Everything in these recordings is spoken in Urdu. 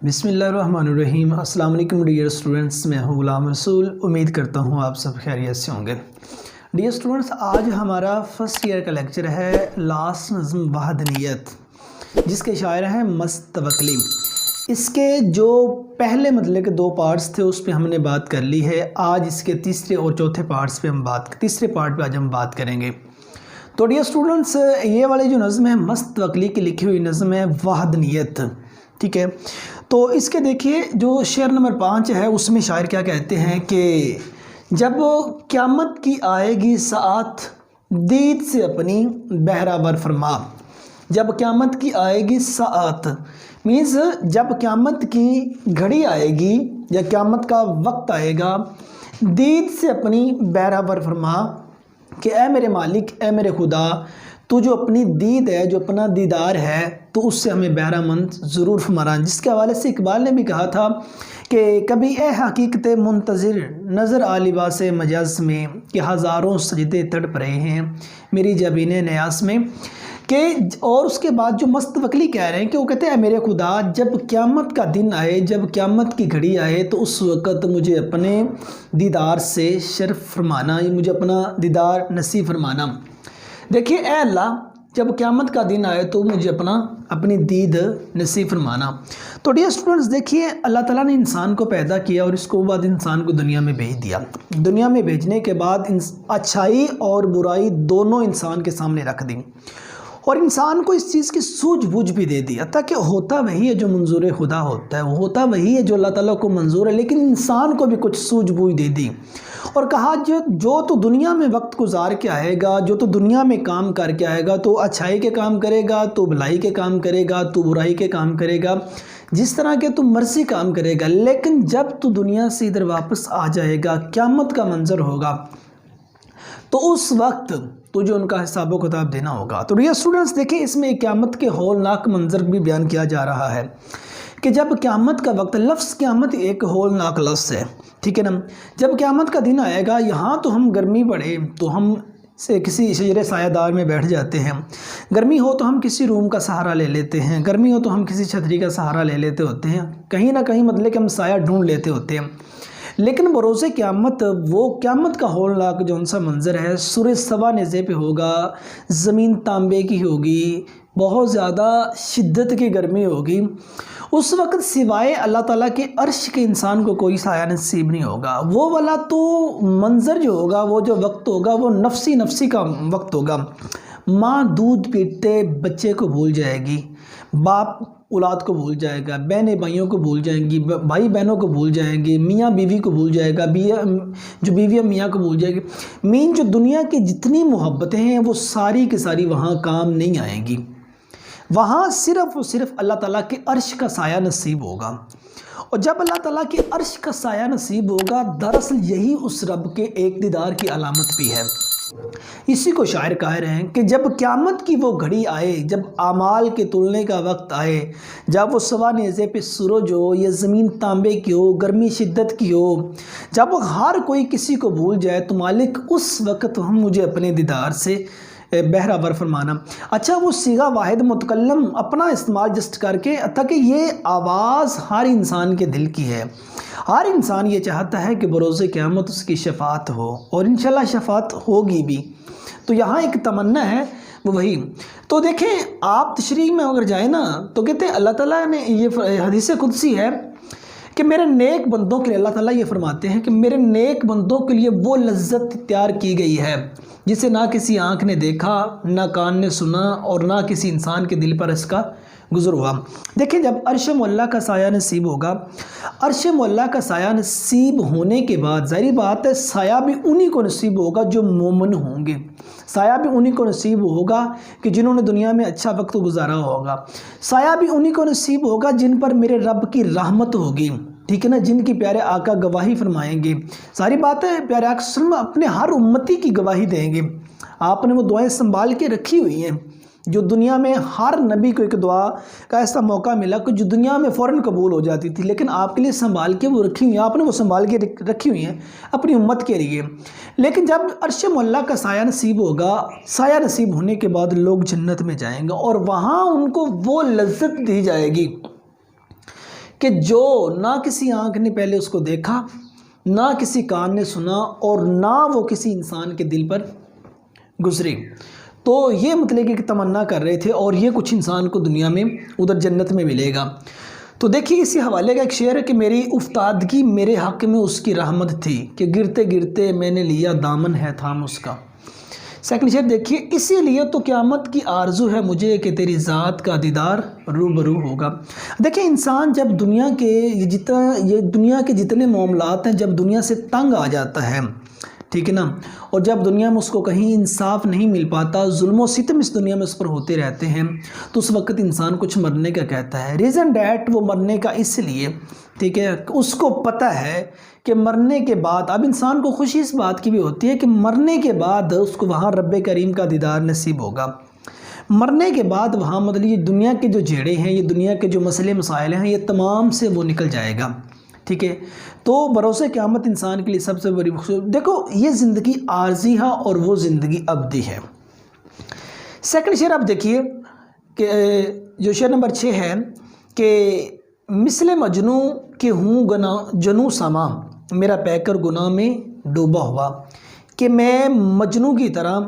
بسم اللہ الرحمن الرحیم۔ السلام علیکم ڈیئر اسٹوڈنٹس، میں ہوں غلام رسول۔ امید کرتا ہوں آپ سب خیریت سے ہوں گے۔ ڈیئر اسٹوڈنٹس، آج ہمارا فرسٹ ایئر کا لیکچر ہے لاسٹ نظم وحدانیت، جس کے شاعر ہیں مست توکلی۔ اس کے جو پہلے مطلب کے 2 پارٹس تھے اس پہ ہم نے بات کر لی ہے۔ آج اس کے تیسرے اور چوتھے پارٹس پہ تیسرے پارٹ پہ آج ہم بات کریں گے۔ تو ڈیئر اسٹوڈنٹس، یہ والی جو نظم ہے مست توکلی کی لکھی ہوئی نظم ہے وحدانیت، ٹھیک ہے۔ تو اس کے دیکھیے جو شعر نمبر 5 ہے اس میں شاعر کیا کہتے ہیں کہ جب قیامت کی آئے گی ساعت دید سے اپنی بہرہ ور فرما۔ جب قیامت کی آئے گی ساعت مینز جب قیامت کی گھڑی آئے گی یا قیامت کا وقت آئے گا، دید سے اپنی بہرہ ور فرما کہ اے میرے مالک، اے میرے خدا، تو جو اپنی دید ہے، جو اپنا دیدار ہے، تو اس سے ہمیں بہرہ مند ضرور فرمانا۔ جس کے حوالے سے اقبال نے بھی کہا تھا کہ کبھی اے حقیقت منتظر نظر آ لباس مجاز میں، کہ ہزاروں سجدے تڑپ رہے ہیں میری جبین نیاز میں۔ کہ اور اس کے بعد جو مست توکلی کہہ رہے ہیں کہ وہ کہتے ہیں اے میرے خدا، جب قیامت کا دن آئے، جب قیامت کی گھڑی آئے، تو اس وقت مجھے اپنے دیدار سے شرف فرمانا، مجھے اپنا دیدار نصیب فرمانا۔ دیکھیے اے اللہ، جب قیامت کا دن آئے تو مجھے اپنی دید نصیب فرمانا۔ تو ڈیئر اسٹوڈنٹس، دیکھیے اللہ تعالیٰ نے انسان کو پیدا کیا اور اس کو بعد انسان کو دنیا میں بھیج دیا۔ دنیا میں بھیجنے کے بعد اچھائی اور برائی دونوں انسان کے سامنے رکھ دی، اور انسان کو اس چیز کی سوجھ بوجھ بھی دے دیا تاکہ ہوتا وہی ہے جو منظور خدا ہوتا ہے، ہوتا وہی ہے جو اللہ تعالیٰ کو منظور ہے، لیکن انسان کو بھی کچھ سوجھ بوجھ دے دی اور کہا جو تو دنیا میں وقت گزار کے آئے گا، جو تو دنیا میں کام کر کے آئے گا، تو اچھائی کے کام کرے گا، تو بھلائی کے کام کرے گا، تو برائی کے کام کرے گا، جس طرح کے تو مرضی کام کرے گا، لیکن جب تو دنیا سے ادھر واپس آ جائے گا، قیامت کا منظر ہوگا، تو اس وقت تجھے ان کا حساب و کتاب دینا ہوگا۔ تو ڈیئر اسٹوڈنٹس، دیکھیں اس میں قیامت کے ہولناک منظر بھی بیان کیا جا رہا ہے کہ جب قیامت کا وقت، لفظ قیامت ایک ہولناک لفظ ہے، ٹھیک ہے نا۔ جب قیامت کا دن آئے گا، یہاں تو ہم گرمی پڑے تو ہم سے کسی شجر سایہ دار میں بیٹھ جاتے ہیں، گرمی ہو تو ہم کسی روم کا سہارا لے لیتے ہیں، گرمی ہو تو ہم کسی چھتری کا سہارا لے لیتے ہوتے ہیں، کہیں نہ کہیں مطلب کہ ہم سایہ ڈھونڈ لیتے ہوتے ہیں۔ لیکن بروز قیامت، وہ قیامت کا ہولناک جون سا منظر ہے، سورج سوا نیزے پہ ہوگا، زمین تانبے کی ہوگی، بہت زیادہ شدت کی گرمی ہوگی۔ اس وقت سوائے اللہ تعالیٰ کے عرش کے انسان کو کوئی سایہ نصیب نہیں ہوگا۔ وہ والا تو منظر جو ہوگا، وہ جو وقت ہوگا، وہ نفسی کا وقت ہوگا۔ ماں دودھ پیتے بچے کو بھول جائے گی، باپ اولاد کو بھول جائے گا، بہنیں بھائیوں کو بھول جائیں گی، بھائی بہنوں کو بھول جائیں گے، میاں بیوی کو بھول جائے گا، جو بیویاں میاں کو بھول جائے گی۔ جو دنیا کی جتنی محبتیں ہیں وہ ساری کی ساری وہاں کام نہیں آئیں گی۔ وہاں صرف اور صرف اللہ تعالیٰ کے عرش کا سایہ نصیب ہوگا، اور جب اللہ تعالیٰ کے عرش کا سایہ نصیب ہوگا، دراصل یہی اس رب کے ایک دیدار کی علامت بھی ہے۔ اسی کو شاعر کہہ رہے ہیں کہ جب قیامت کی وہ گھڑی آئے، جب اعمال کے تلنے کا وقت آئے، جب وہ سوا نیزے پہ سورج ہو یا زمین تانبے کی ہو، گرمی شدت کی ہو، جب ہر کوئی کسی کو بھول جائے، تو مالک اس وقت ہم مجھے اپنے دیدار سے بہرہ ور فرمانا۔ اچھا، وہ صیغہ واحد متکلم اپنا استعمال جسٹ کر کے، تاکہ یہ آواز ہر انسان کے دل کی ہے۔ ہر انسان یہ چاہتا ہے کہ بروز قیامت اس کی شفاعت ہو، اور انشاءاللہ شفاعت ہوگی بھی۔ تو یہاں ایک تمنا ہے وہ وہی۔ تو دیکھیں آپ تشریح میں اگر جائیں نا، تو کہتے ہیں اللہ تعالیٰ نے یہ حدیث قدسی ہے کہ میرے نیک بندوں کے لیے، اللہ تعالیٰ یہ فرماتے ہیں کہ میرے نیک بندوں کے لیے وہ لذت تیار کی گئی ہے جسے نہ کسی آنکھ نے دیکھا، نہ کان نے سنا، اور نہ کسی انسان کے دل پر اس کا گزر ہوا۔ دیکھیں جب عرش معلیٰ کا سایہ نصیب ہوگا، عرش معلیٰ کا سایہ نصیب ہونے کے بعد ظاہری بات ہے سایہ بھی انہی کو نصیب ہوگا جو مومن ہوں گے، سایہ بھی انہی کو نصیب ہوگا کہ جنہوں نے دنیا میں اچھا وقت گزارا ہوگا، سایہ بھی انہی کو نصیب ہوگا جن پر میرے رب کی رحمت ہوگی، ٹھیک ہے نا، جن کی پیارے آقا گواہی فرمائیں گے۔ ساری بات ہے پیارے آقا صلی اللہ علیہ وسلم اپنے ہر امتی کی گواہی دیں گے۔ آپ نے وہ دعائیں سنبھال کے رکھی ہوئی ہیں جو دنیا میں ہر نبی کو ایک دعا کا ایسا موقع ملا کہ جو دنیا میں فوراً قبول ہو جاتی تھی، لیکن آپ کے لیے سنبھال کے وہ رکھی ہوئی ہیں، آپ نے وہ سنبھال کے رکھی ہوئی ہیں اپنی امت کے لیے۔ لیکن جب عرش معلیٰ کا سایہ نصیب ہوگا، سایہ نصیب ہونے کے بعد لوگ جنت میں جائیں گے، اور وہاں ان کو وہ لذت دی جائے گی کہ جو نہ کسی آنکھ نے پہلے اس کو دیکھا، نہ کسی کان نے سنا، اور نہ وہ کسی انسان کے دل پر گزری۔ تو یہ مطلب کہ تمنا کر رہے تھے، اور یہ کچھ انسان کو دنیا میں ادھر جنت میں ملے گا۔ تو دیکھیے اسی حوالے کا ایک شعر ہے کہ میری افتادگی میرے حق میں اس کی رحمت تھی، کہ گرتے گرتے میں نے لیا دامن ہے تھام اس کا۔ سیکنڈ شعر دیکھیے، اسی لیے تو قیامت کی آرزو ہے مجھے کہ تیری ذات کا دیدار روبرو ہوگا۔ دیکھیں انسان جب دنیا کے جتنے معاملات ہیں، جب دنیا سے تنگ آ جاتا ہے، ٹھیک ہے نا، اور جب دنیا میں اس کو کہیں انصاف نہیں مل پاتا، ظلم و ستم اس دنیا میں اس پر ہوتے رہتے ہیں، تو اس وقت انسان کچھ مرنے کا کہتا ہے۔ ریزن ڈیٹ وہ مرنے کا اس لیے، ٹھیک ہے، اس کو پتہ ہے کہ مرنے کے بعد، اب انسان کو خوشی اس بات کی بھی ہوتی ہے کہ مرنے کے بعد اس کو وہاں رب کریم کا دیدار نصیب ہوگا۔ مرنے کے بعد وہاں مطلب یہ دنیا کے جو جھیڑے ہیں، یہ دنیا کے جو مسئلے مسائل ہیں، یہ تمام سے وہ نکل جائے گا، ٹھیک ہے۔ تو بروسے قیامت انسان کے لیے سب سے بڑی خوشی، دیکھو یہ زندگی عارضی ہے اور وہ زندگی ابدی ہے۔ سیکنڈ شعر آپ دیکھیے کہ جو شعر نمبر 6 ہے کہ مثل مجنوں کہ ہوں جنوں سما، میرا پیکر گناہ میں ڈوبا ہوا، کہ میں مجنوں کی طرح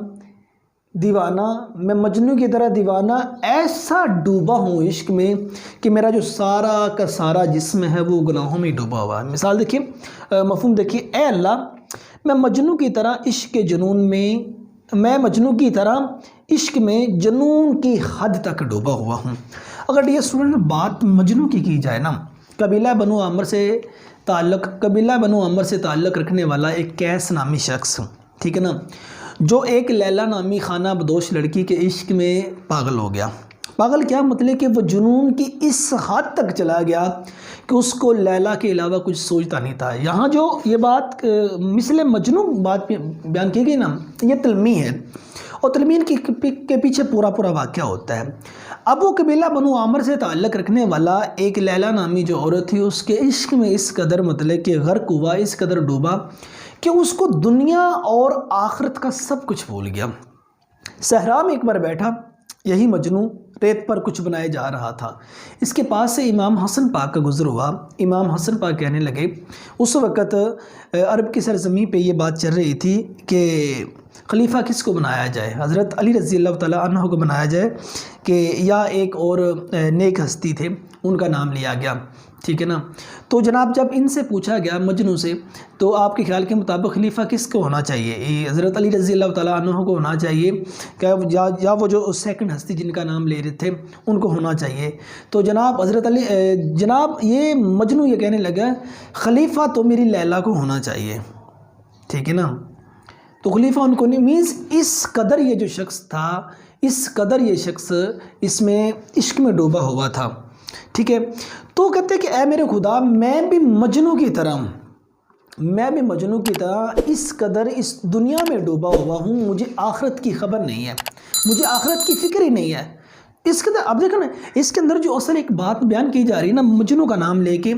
دیوانہ ایسا ڈوبا ہوں عشق میں کہ میرا جو سارا کا سارا جسم ہے وہ گناہوں میں ڈوبا ہوا ہے۔ مثال دیکھیے، مفہوم دیکھیے، اے اللہ میں مجنوں کی طرح عشق میں جنون کی حد تک ڈوبا ہوا ہوں۔ اگر یہ اسٹوڈنٹ بات مجنوں کی جائے نا، قبیلہ بنو عمر سے تعلق رکھنے والا ایک قیس نامی شخص، ٹھیک ہے نا، جو ایک لیلا نامی خانہ بدوش لڑکی کے عشق میں پاگل ہو گیا۔ پاگل کیا مطلب کہ وہ جنون کی اس حد تک چلا گیا کہ اس کو لیلا کے علاوہ کچھ سوچتا نہیں تھا۔ یہاں جو یہ بات مثل مجنوں بات بیان کی گئی نا، یہ تلمیح ہے، اور تلمین کے پیچھے پورا واقعہ ہوتا ہے۔ اب وہ قبیلہ بنو عامر سے تعلق رکھنے والا ایک لیلا نامی جو عورت تھی، اس کے عشق میں اس قدر مطلب کہ غرق ہوا، اس قدر ڈوبا کہ اس کو دنیا اور آخرت کا سب کچھ بھول گیا۔ صحرا میں ایک بار بیٹھا یہی مجنوں ریت پر کچھ بنائے جا رہا تھا، اس کے پاس سے امام حسن پاک کا گزر ہوا۔ امام حسن پاک کہنے لگے، اس وقت عرب کی سرزمین پہ یہ بات چل رہی تھی کہ خلیفہ کس کو بنایا جائے، حضرت علی رضی اللہ تعالیٰ عنہ کو بنایا جائے کہ یا ایک اور نیک ہستی تھے ان کا نام لیا گیا، ٹھیک ہے نا۔ تو جناب جب ان سے پوچھا گیا مجنوں سے، تو آپ کے خیال کے مطابق خلیفہ کس کو ہونا چاہیے؟ حضرت علی رضی اللہ تعالیٰ عنہ کو ہونا چاہیے کہ یا وہ جو سیکنڈ ہستی جن کا نام لے رہے تھے ان کو ہونا چاہیے؟ تو جناب یہ مجنوں یہ کہنے لگا، خلیفہ تو میری لیلا کو ہونا چاہیے، ٹھیک ہے نا۔ تو خلیفہ ان کو نہیں، مینز اس قدر یہ جو شخص تھا، اس قدر یہ شخص اس میں عشق میں ڈوبا ہوا تھا، ٹھیک ہے۔ تو کہتے ہیں کہ اے میرے خدا، میں بھی مجنوں کی طرح اس قدر اس دنیا میں ڈوبا ہوا ہوں، مجھے آخرت کی خبر نہیں ہے، مجھے آخرت کی فکر ہی نہیں ہے۔ اس کے اندر اب دیکھو نا، اس کے اندر جو اصل ایک بات بیان کی جا رہی ہے نا، مجنوں کا نام لے کے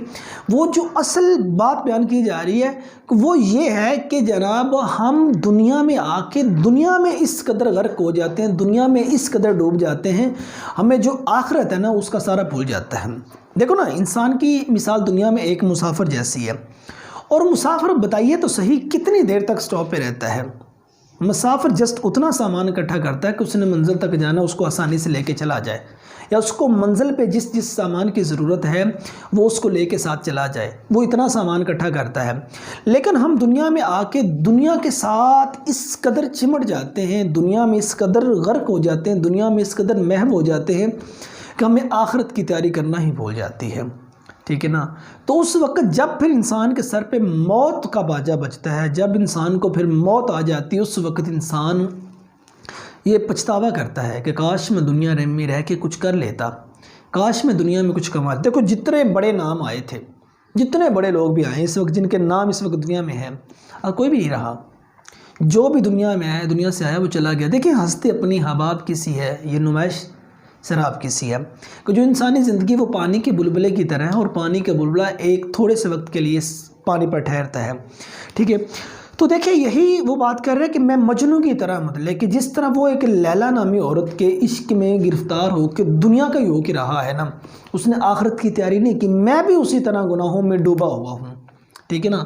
وہ جو اصل بات بیان کی جا رہی ہے وہ یہ ہے کہ جناب ہم دنیا میں آ کے دنیا میں اس قدر غرق ہو جاتے ہیں، دنیا میں اس قدر ڈوب جاتے ہیں، ہمیں جو آخرت ہے نا اس کا سارا بھول جاتا ہے۔ دیکھو نا، انسان کی مثال دنیا میں ایک مسافر جیسی ہے، اور مسافر بتائیے تو صحیح کتنی دیر تک سٹاپ پہ رہتا ہے؟ مسافر جسٹ اتنا سامان اکٹھا کرتا ہے کہ اس نے منزل تک جانا، اس کو آسانی سے لے کے چلا جائے، یا اس کو منزل پہ جس سامان کی ضرورت ہے وہ اس کو لے کے ساتھ چلا جائے، وہ اتنا سامان اکٹھا کرتا ہے۔ لیکن ہم دنیا میں آ کے دنیا کے ساتھ اس قدر چمٹ جاتے ہیں، دنیا میں اس قدر غرق ہو جاتے ہیں، دنیا میں اس قدر محو ہو جاتے ہیں کہ ہمیں آخرت کی تیاری کرنا ہی بھول جاتی ہے، ٹھیک ہے نا۔ تو اس وقت جب پھر انسان کے سر پہ موت کا باجا بجتا ہے، جب انسان کو پھر موت آ جاتی ہے، اس وقت انسان یہ پچھتاوا کرتا ہے کہ کاش میں دنیا میں رہ کے کچھ کر لیتا، کاش میں دنیا میں کچھ کما۔ دیکھو جتنے بڑے نام آئے تھے، جتنے بڑے لوگ بھی آئے اس وقت، جن کے نام اس وقت دنیا میں ہیں، کوئی بھی نہیں رہا۔ جو بھی دنیا میں آیا، دنیا سے آیا، وہ چلا گیا۔ دیکھیں ہستی اپنی حباب کسی ہے، یہ نمائش سراب کسی ہے، کہ جو انسانی زندگی وہ پانی کے بلبلے کی طرح ہے، اور پانی کا بلبلہ ایک تھوڑے سے وقت کے لیے پانی پر ٹھہرتا ہے، ٹھیک ہے۔ تو دیکھیں یہی وہ بات کر رہے ہیں کہ میں مجنوں کی طرح مطلب کہ جس طرح وہ ایک لیلا نامی عورت کے عشق میں گرفتار ہو کے دنیا کا ہی ہو کے رہا ہے نا، اس نے آخرت کی تیاری نہیں کی، میں بھی اسی طرح گناہوں میں ڈوبا ہوا ہوں، ٹھیک ہے نا۔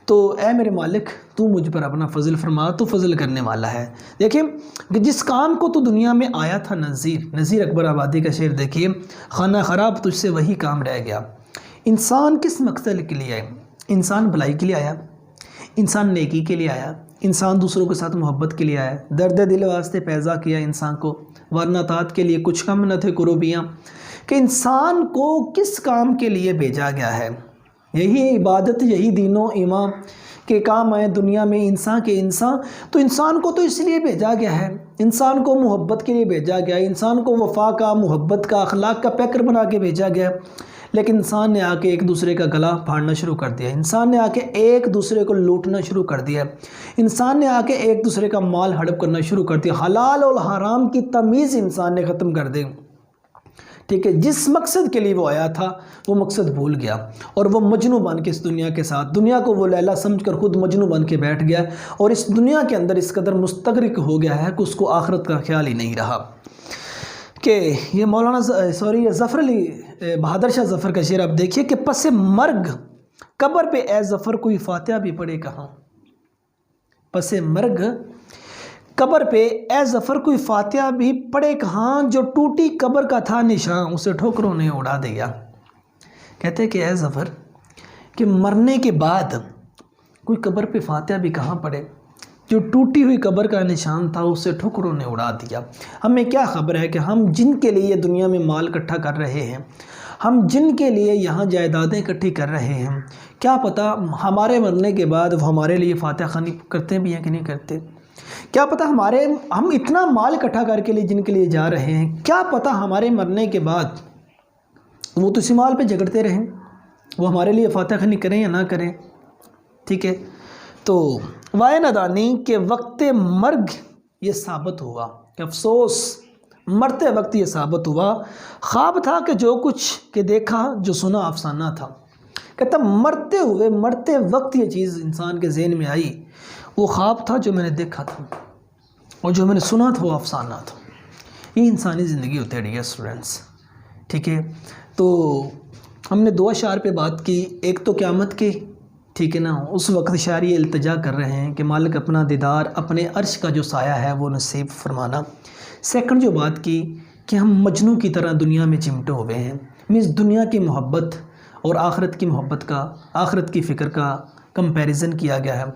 تو اے میرے مالک تو مجھ پر اپنا فضل فرما، تو فضل کرنے والا ہے۔ دیکھیں کہ جس کام کو تو دنیا میں آیا تھا نذیر اکبر آبادی کا شعر دیکھیے، خانہ خراب تجھ سے وہی کام رہ گیا۔ انسان کس مقصد کے لیے آئے؟ انسان بھلائی کے لیے آیا، انسان نیکی کے لیے آیا، انسان دوسروں کے ساتھ محبت کے لیے آیا، درد دل واسطے پیدا کیا انسان کو، ورنہ طاعت کے لیے کچھ کم نہ تھے کروبیاں۔ کہ انسان کو کس کام کے لیے بھیجا گیا ہے؟ یہی عبادت، یہی دین و ایمان کے کام آئے دنیا میں انسان کے انسان۔ تو انسان کو تو اس لیے بھیجا گیا ہے، انسان کو محبت کے لیے بھیجا گیا ہے، انسان کو وفا کا، محبت کا، اخلاق کا پیکر بنا کے بھیجا گیا ہے۔ لیکن انسان نے آ کے ایک دوسرے کا گلا پھاڑنا شروع کر دیا، انسان نے آ کے ایک دوسرے کو لوٹنا شروع کر دیا، انسان نے آ کے ایک دوسرے کا مال ہڑپ کرنا شروع کر دیا، حلال اور حرام کی تمیز انسان نے ختم کر دی، ٹھیک ہے۔ جس مقصد کے لیے وہ آیا تھا وہ مقصد بھول گیا، اور وہ مجنوں بن کے اس دنیا کے ساتھ، دنیا کو وہ لیلا سمجھ کر خود مجنوں بن کے بیٹھ گیا، اور اس دنیا کے اندر اس قدر مستغرق ہو گیا ہے کہ اس کو آخرت کا خیال ہی نہیں رہا۔ کہ یہ مولانا ظفر علی بہادر شاہ ظفر کا شعر آپ دیکھیے کہ پس مرگ قبر پہ اے ظفر کوئی فاتحہ بھی پڑھے کہاں؟ پس مرگ قبر پہ اے ظفر کوئی فاتحہ بھی پڑھے کہاں، جو ٹوٹی قبر کا تھا نشان اسے ٹھوکروں نے اڑا دیا۔ کہتے ہیں کہ اے ظفر کہ مرنے کے بعد کوئی قبر پہ فاتحہ بھی کہاں پڑھے، جو ٹوٹی ہوئی قبر کا نشان تھا اسے ٹھوکروں نے اڑا دیا۔ ہمیں کیا خبر ہے کہ ہم جن کے لیے دنیا میں مال اکٹھا کر رہے ہیں، ہم جن کے لیے یہاں جائیدادیں اکٹھی کر رہے ہیں، کیا پتہ ہمارے مرنے کے بعد وہ ہمارے لیے فاتحہ خوانی کرتے بھی ہیں کہ نہیں کرتے؟ کیا پتہ ہم اتنا مال اکٹھا کر کے لیے جن کے لیے جا رہے ہیں، کیا پتہ ہمارے مرنے کے بعد وہ تو اسی مال پہ جھگڑتے رہیں، وہ ہمارے لیے فاتحہ خوانی کریں یا نہ کریں، ٹھیک ہے۔ تو وائے ندانی کہ وقت مرگ یہ ثابت ہوا، کہ افسوس مرتے وقت یہ ثابت ہوا، خواب تھا کہ جو کچھ کہ دیکھا جو سنا افسانہ تھا۔ کہتا مرتے وقت یہ چیز انسان کے ذہن میں آئی، وہ خواب تھا جو میں نے دیکھا تھا، اور جو میں نے سنا تھا وہ افسانہ تھا۔ یہ انسانی زندگی ہوتی ہے ڈیئر اسٹوڈنٹس، ٹھیک ہے۔ تو ہم نے دو اشعار پہ بات کی، ایک تو قیامت کی، ٹھیک ہے نا، اس وقت شاعر یہ التجا کر رہے ہیں کہ مالک اپنا دیدار، اپنے عرش کا جو سایہ ہے وہ نصیب فرمانا۔ سیکنڈ جو بات کی کہ ہم مجنوں کی طرح دنیا میں چمٹے ہوئے ہیں، مینس دنیا کی محبت اور آخرت کی محبت کا، آخرت کی فکر کا کمپیریزن کیا گیا ہے،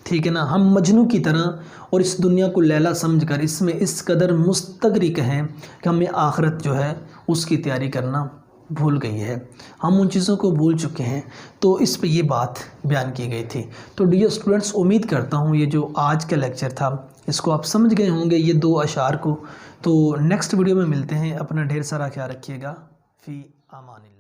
ٹھیک ہے نا۔ ہم مجنوں کی طرح اور اس دنیا کو لیلا سمجھ کر اس میں اس قدر مستغرق ہیں کہ ہمیں آخرت جو ہے اس کی تیاری کرنا بھول گئی ہے، ہم ان چیزوں کو بھول چکے ہیں۔ تو اس پہ یہ بات بیان کی گئی تھی۔ تو ڈیئر اسٹوڈنٹس، امید کرتا ہوں یہ جو آج کا لیکچر تھا اس کو آپ سمجھ گئے ہوں گے، یہ دو اشعار کو۔ تو نیکسٹ ویڈیو میں ملتے ہیں، اپنا ڈھیر سارا خیال رکھیے گا، فی امان اللہ۔